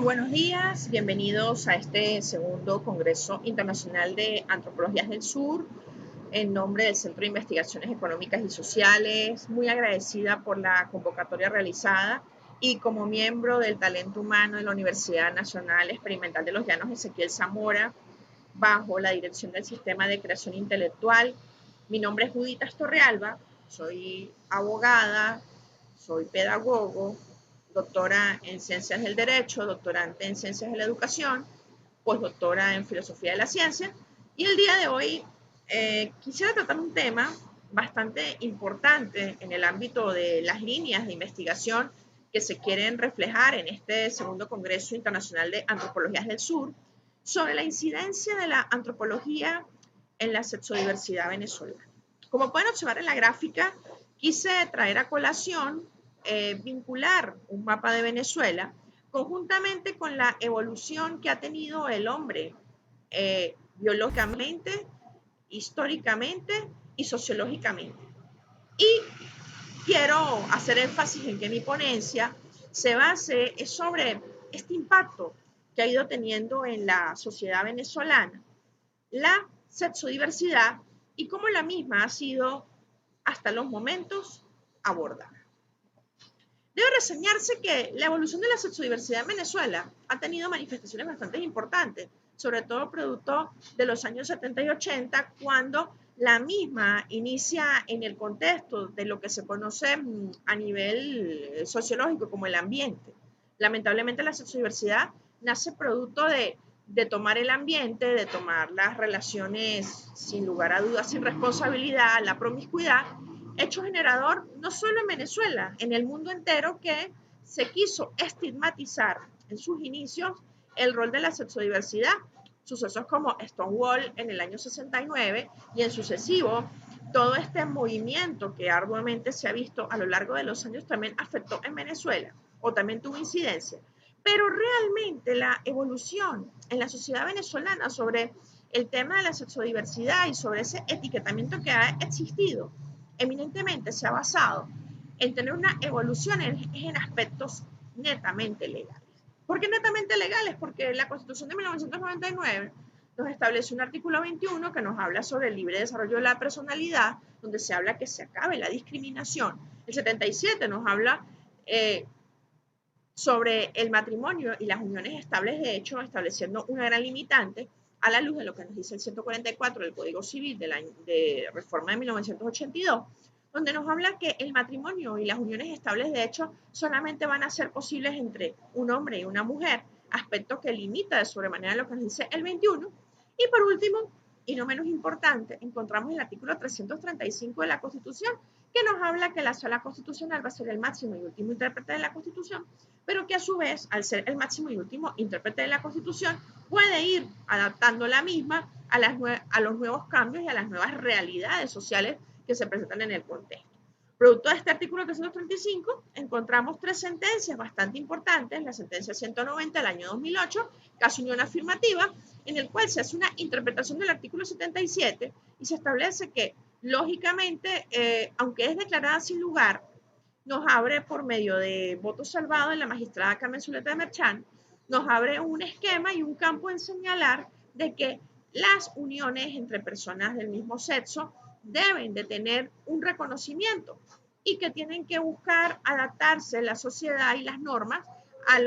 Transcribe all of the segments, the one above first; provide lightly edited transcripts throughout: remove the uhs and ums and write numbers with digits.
buenos días, bienvenidos a este segundo Congreso Internacional de Antropologías del Sur en nombre del Centro de Investigaciones Económicas y Sociales. Muy agradecida por la convocatoria realizada y como miembro del talento humano de la Universidad Nacional Experimental de los Llanos Ezequiel Zamora, bajo la dirección del Sistema de Creación Intelectual. Mi nombre es Judith Torrealba, soy abogada, soy pedagogo, doctora en Ciencias del Derecho, doctorante en Ciencias de la Educación, postdoctora en Filosofía de la Ciencia. Y el día de hoy quisiera tratar un tema bastante importante en el ámbito de las líneas de investigación que se quieren reflejar en este segundo Congreso Internacional de Antropologías del Sur, sobre la incidencia de la antropología en la sexodiversidad venezolana. Como pueden observar en la gráfica, quise traer a colación vincular un mapa de Venezuela conjuntamente con la evolución que ha tenido el hombre biológicamente, históricamente y sociológicamente. Y quiero hacer énfasis en que mi ponencia se base sobre este impacto que ha ido teniendo en la sociedad venezolana la sexodiversidad y cómo la misma ha sido hasta los momentos abordada. Debe reseñarse que la evolución de la sexodiversidad en Venezuela ha tenido manifestaciones bastante importantes, sobre todo producto de los años 70 y 80, cuando la misma inicia en el contexto de lo que se conoce a nivel sociológico como el ambiente. Lamentablemente la sexodiversidad nace producto de tomar el ambiente, de tomar las relaciones sin lugar a dudas, sin responsabilidad, la promiscuidad, hecho generador no solo en Venezuela, en el mundo entero, que se quiso estigmatizar en sus inicios el rol de la sexodiversidad. Sucesos como Stonewall en el año 69 y en sucesivo, todo este movimiento que arduamente se ha visto a lo largo de los años también afectó en Venezuela o también tuvo incidencia. Pero realmente la evolución en la sociedad venezolana sobre el tema de la sexodiversidad y sobre ese etiquetamiento que ha existido eminentemente se ha basado en tener una evolución en aspectos netamente legales. ¿Por qué netamente legales? Porque la Constitución de 1999 nos establece un artículo 21 que nos habla sobre el libre desarrollo de la personalidad, donde se habla que se acabe la discriminación. El 77 nos habla sobre el matrimonio y las uniones estables de hecho, estableciendo una gran limitante a la luz de lo que nos dice el 144 del Código Civil de reforma de 1982, donde nos habla que el matrimonio y las uniones estables de hecho solamente van a ser posibles entre un hombre y una mujer, aspecto que limita de sobremanera lo que nos dice el 21. Y por último, y no menos importante, encontramos el artículo 335 de la Constitución, que nos habla que la Sala Constitucional va a ser el máximo y último intérprete de la Constitución, pero que a su vez, al ser el máximo y último intérprete de la Constitución, puede ir adaptando la misma a los nuevos cambios y a las nuevas realidades sociales que se presentan en el contexto. Producto de este artículo 335, encontramos tres sentencias bastante importantes. La sentencia 190 del año 2008, caso unión afirmativa, en el cual se hace una interpretación del artículo 77 y se establece que, lógicamente, aunque es declarada sin lugar, nos abre por medio de voto salvado en la magistrada Carmen Zuleta de Merchán, nos abre un esquema y un campo en señalar de que las uniones entre personas del mismo sexo deben de tener un reconocimiento y que tienen que buscar adaptarse la sociedad y las normas a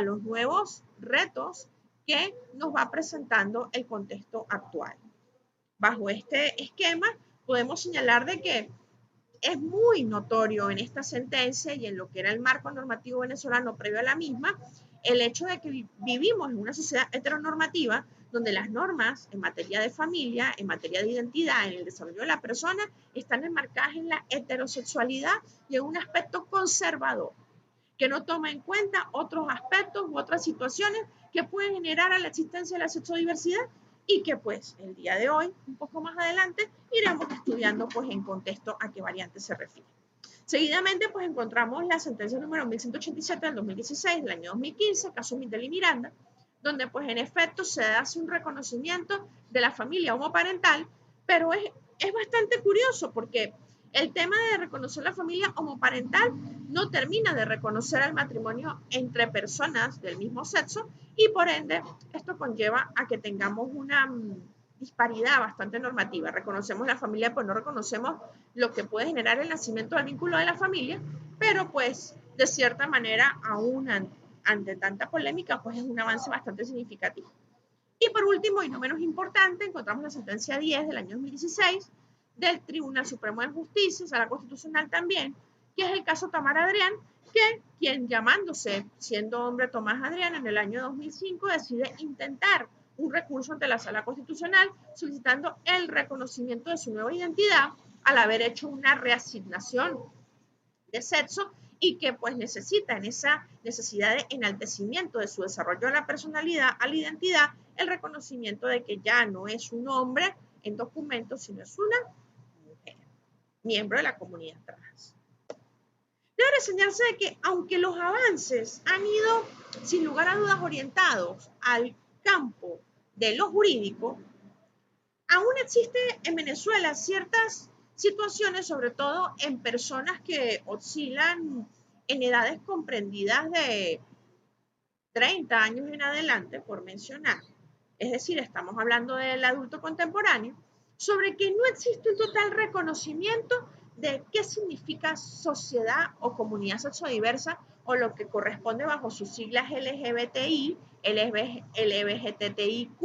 los nuevos retos que nos va presentando el contexto actual. Bajo este esquema podemos señalar de que es muy notorio en esta sentencia y en lo que era el marco normativo venezolano previo a la misma, el hecho de que vivimos en una sociedad heteronormativa donde las normas en materia de familia, en materia de identidad, en el desarrollo de la persona, están enmarcadas en la heterosexualidad y en un aspecto conservador, que no toma en cuenta otros aspectos u otras situaciones que pueden generar a la existencia de la sexodiversidad y que pues el día de hoy, un poco más adelante, iremos estudiando pues en contexto a qué variante se refiere. Seguidamente pues encontramos la sentencia número 1187 del 2016, del año 2015, caso Mitel y Miranda, donde pues en efecto se hace un reconocimiento de la familia homoparental, pero es bastante curioso porque El tema de reconocer la familia homoparental no termina de reconocer el matrimonio entre personas del mismo sexo y por ende esto conlleva a que tengamos una disparidad bastante normativa. Reconocemos la familia, pues no reconocemos lo que puede generar el nacimiento del vínculo de la familia, pero pues de cierta manera aún ante tanta polémica pues es un avance bastante significativo. Y por último, y no menos importante, encontramos la sentencia 10 del año 2016 del Tribunal Supremo de Justicia, Sala Constitucional también, que es el caso Tamara Adrián, que quien llamándose, siendo hombre Tomás Adrián, en el año 2005 decide intentar un recurso ante la Sala Constitucional solicitando el reconocimiento de su nueva identidad al haber hecho una reasignación de sexo y que pues necesita en esa necesidad de enaltecimiento de su desarrollo a la personalidad, a la identidad, el reconocimiento de que ya no es un hombre en documentos, sino es una mujer, miembro de la comunidad trans. Debe reseñarse de que aunque los avances han ido sin lugar a dudas orientados al campo de lo jurídico, aún existe en Venezuela ciertas situaciones, sobre todo en personas que oscilan en edades comprendidas de 30 años en adelante, por mencionar. Es decir, estamos hablando del adulto contemporáneo, sobre que no existe un total reconocimiento de qué significa sociedad o comunidad sexodiversa o lo que corresponde bajo sus siglas LGBTI, LGBTIQ,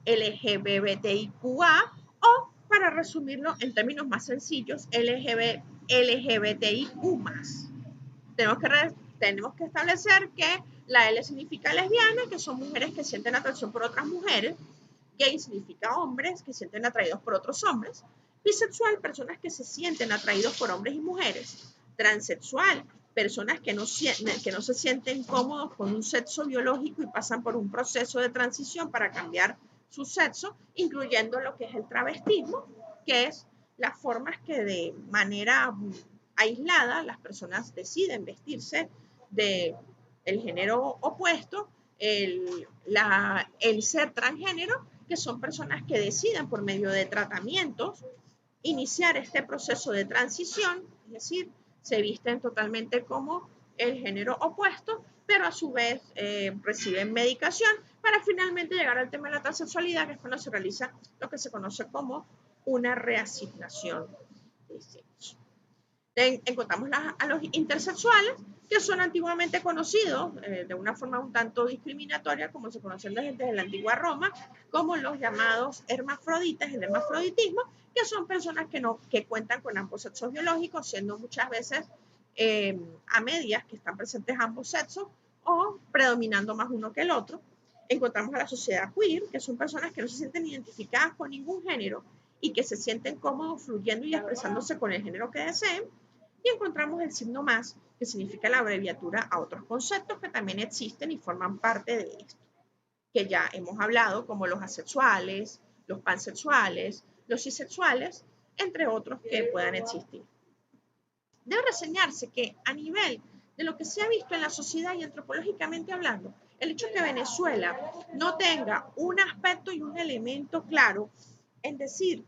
LGBTIQA o, para resumirlo en términos más sencillos, LGBTIQ+. Tenemos que establecer que la L significa lesbiana, que son mujeres que sienten atracción por otras mujeres. Gay significa hombres que sienten atraídos por otros hombres. Bisexual, personas que se sienten atraídos por hombres y mujeres. Transexual, personas que no se sienten cómodos con un sexo biológico y pasan por un proceso de transición para cambiar su sexo, incluyendo lo que es el travestismo, que es las formas que de manera aislada las personas deciden vestirse del género opuesto, el ser transgénero, que son personas que deciden por medio de tratamientos iniciar este proceso de transición, es decir, se visten totalmente como el género opuesto, pero a su vez reciben medicación para finalmente llegar al tema de la transexualidad, que es cuando se realiza lo que se conoce como una reasignación de sexo. Encontramos a los intersexuales, que son antiguamente conocidos de una forma un tanto discriminatoria, como se conocen desde la antigua Roma, como los llamados hermafroditas, el hermafroditismo, que son personas que cuentan con ambos sexos biológicos, siendo muchas veces a medias que están presentes ambos sexos o predominando más uno que el otro. Encontramos a la sociedad queer, que son personas que no se sienten identificadas con ningún género y que se sienten cómodos fluyendo y expresándose con el género que deseen. Y encontramos el signo más, que significa la abreviatura a otros conceptos que también existen y forman parte de esto, que ya hemos hablado, como los asexuales, los pansexuales, los cisexuales, entre otros que puedan existir. Debe reseñarse que a nivel de lo que se ha visto en la sociedad y antropológicamente hablando, el hecho de que Venezuela no tenga un aspecto y un elemento claro en decir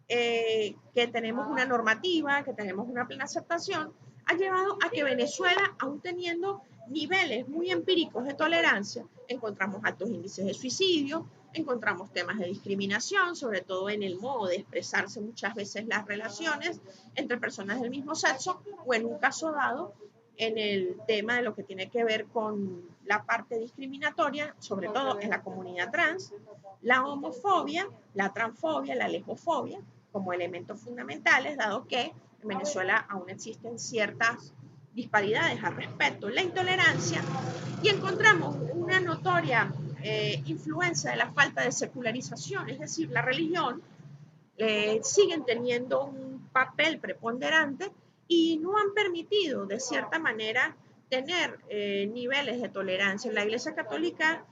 que tenemos una normativa, que tenemos una plena aceptación, ha llevado a que Venezuela, aún teniendo niveles muy empíricos de tolerancia, encontramos altos índices de suicidio, encontramos temas de discriminación, sobre todo en el modo de expresarse muchas veces las relaciones entre personas del mismo sexo, o en un caso dado, en el tema de lo que tiene que ver con la parte discriminatoria, sobre todo en la comunidad trans, la homofobia, la transfobia, la lesbofobia, como elementos fundamentales, dado que en Venezuela aún existen ciertas disparidades al respecto, la intolerancia, y encontramos una notoria influencia de la falta de secularización, es decir, la religión, siguen teniendo un papel preponderante y no han permitido, de cierta manera, tener niveles de tolerancia. La Iglesia Católica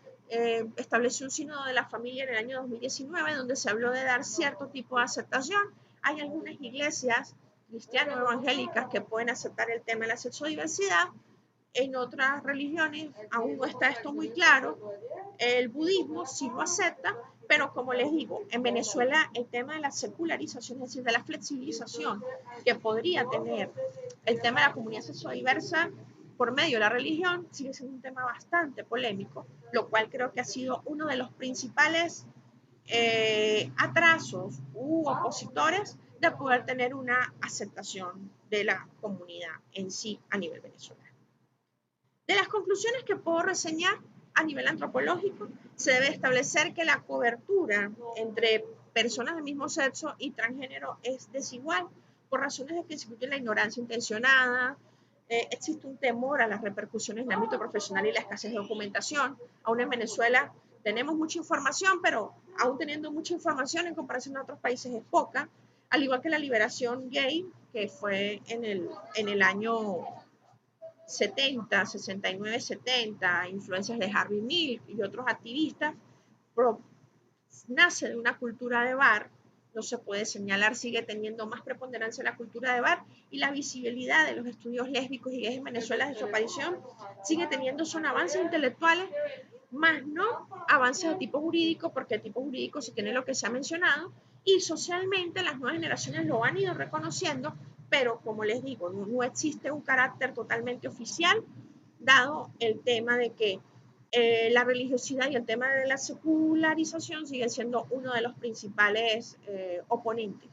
estableció un sínodo de la familia en el año 2019 donde se habló de dar cierto tipo de aceptación. Hay algunas iglesias cristiano-evangélicas que pueden aceptar el tema de la sexodiversidad, En otras religiones aún no está esto muy claro. El budismo sí lo acepta, pero como les digo, en Venezuela el tema de la secularización, es decir, de la flexibilización que podría tener el tema de la comunidad sexodiversa por medio de la religión, sigue siendo un tema bastante polémico, lo cual creo que ha sido uno de los principales atrasos u opositores de poder tener una aceptación de la comunidad en sí a nivel venezolano. De las conclusiones que puedo reseñar a nivel antropológico, se debe establecer que la cobertura entre personas del mismo sexo y transgénero es desigual por razones de que se incluye la ignorancia intencionada, existe un temor a las repercusiones en el ámbito profesional y la escasez de documentación. Aún en Venezuela tenemos mucha información, pero aún teniendo mucha información en comparación a otros países es poca, al igual que la liberación gay, que fue en el año 70, 69, 70, influencias de Harvey Milk y otros activistas, nace de una cultura de bar, no se puede señalar, sigue teniendo más preponderancia la cultura de bar y la visibilidad de los estudios lésbicos y gays en Venezuela desde su aparición sigue teniendo son avances intelectuales, más no avances de tipo jurídico, porque el tipo jurídico sí tiene lo que se ha mencionado, y socialmente las nuevas generaciones lo han ido reconociendo, pero como les digo, no existe un carácter totalmente oficial, dado el tema de que la religiosidad y el tema de la secularización sigue siendo uno de los principales oponentes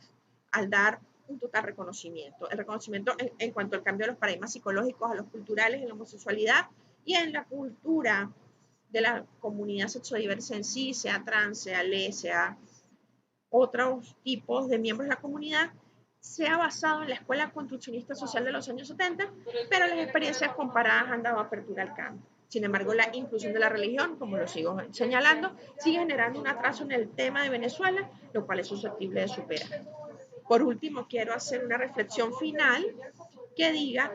al dar un total reconocimiento. El reconocimiento en cuanto al cambio de los paradigmas psicológicos, a los culturales, en la homosexualidad y en la cultura de la comunidad sexodiversa en sí, sea trans, sea le, sea otros tipos de miembros de la comunidad, se ha basado en la escuela construccionista social de los años 70, pero las experiencias comparadas han dado apertura al cambio. Sin embargo, la inclusión de la religión, como lo sigo señalando, sigue generando un atraso en el tema de Venezuela, lo cual es susceptible de superar. Por último, quiero hacer una reflexión final que diga,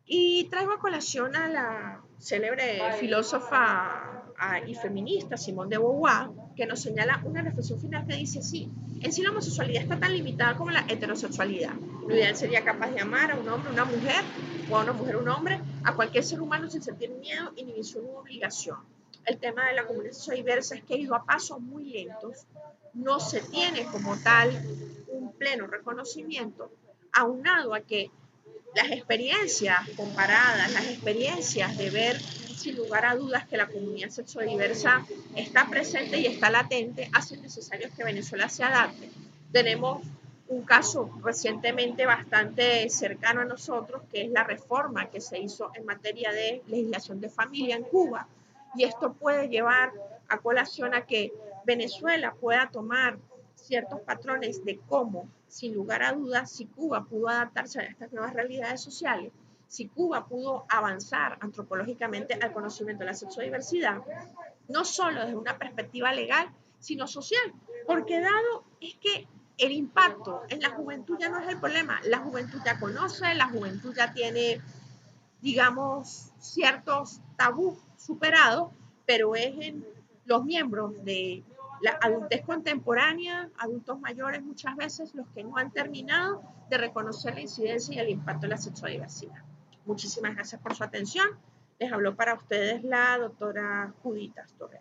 y traigo a colación a la célebre filósofa y feminista Simone de Beauvoir, que nos señala una reflexión final que dice así: en sí la homosexualidad está tan limitada como la heterosexualidad. Lo ideal sería capaz de amar a un hombre, una mujer, o a una mujer, un hombre, a cualquier ser humano sin sentir miedo, inhibición u obligación. El tema de la comunidad sexodiversa es que ha ido a pasos muy lentos, no se tiene como tal un pleno reconocimiento, aunado a que las experiencias comparadas, las experiencias de ver sin lugar a dudas que la comunidad sexodiversa está presente y está latente, hacen necesario que Venezuela se adapte. Tenemos un caso recientemente bastante cercano a nosotros, que es la reforma que se hizo en materia de legislación de familia en Cuba, y esto puede llevar a colación a que Venezuela pueda tomar ciertos patrones de cómo, sin lugar a dudas, si Cuba pudo adaptarse a estas nuevas realidades sociales, si Cuba pudo avanzar antropológicamente al conocimiento de la sexodiversidad, no solo desde una perspectiva legal, sino social, porque dado es que el impacto en la juventud ya no es el problema, la juventud ya conoce, la juventud ya tiene, digamos, ciertos tabús superados, pero es en los miembros de la adultez contemporánea, adultos mayores muchas veces, los que no han terminado de reconocer la incidencia y el impacto de la sexodiversidad. Muchísimas gracias por su atención. Les habló para ustedes la doctora Judith Astorre.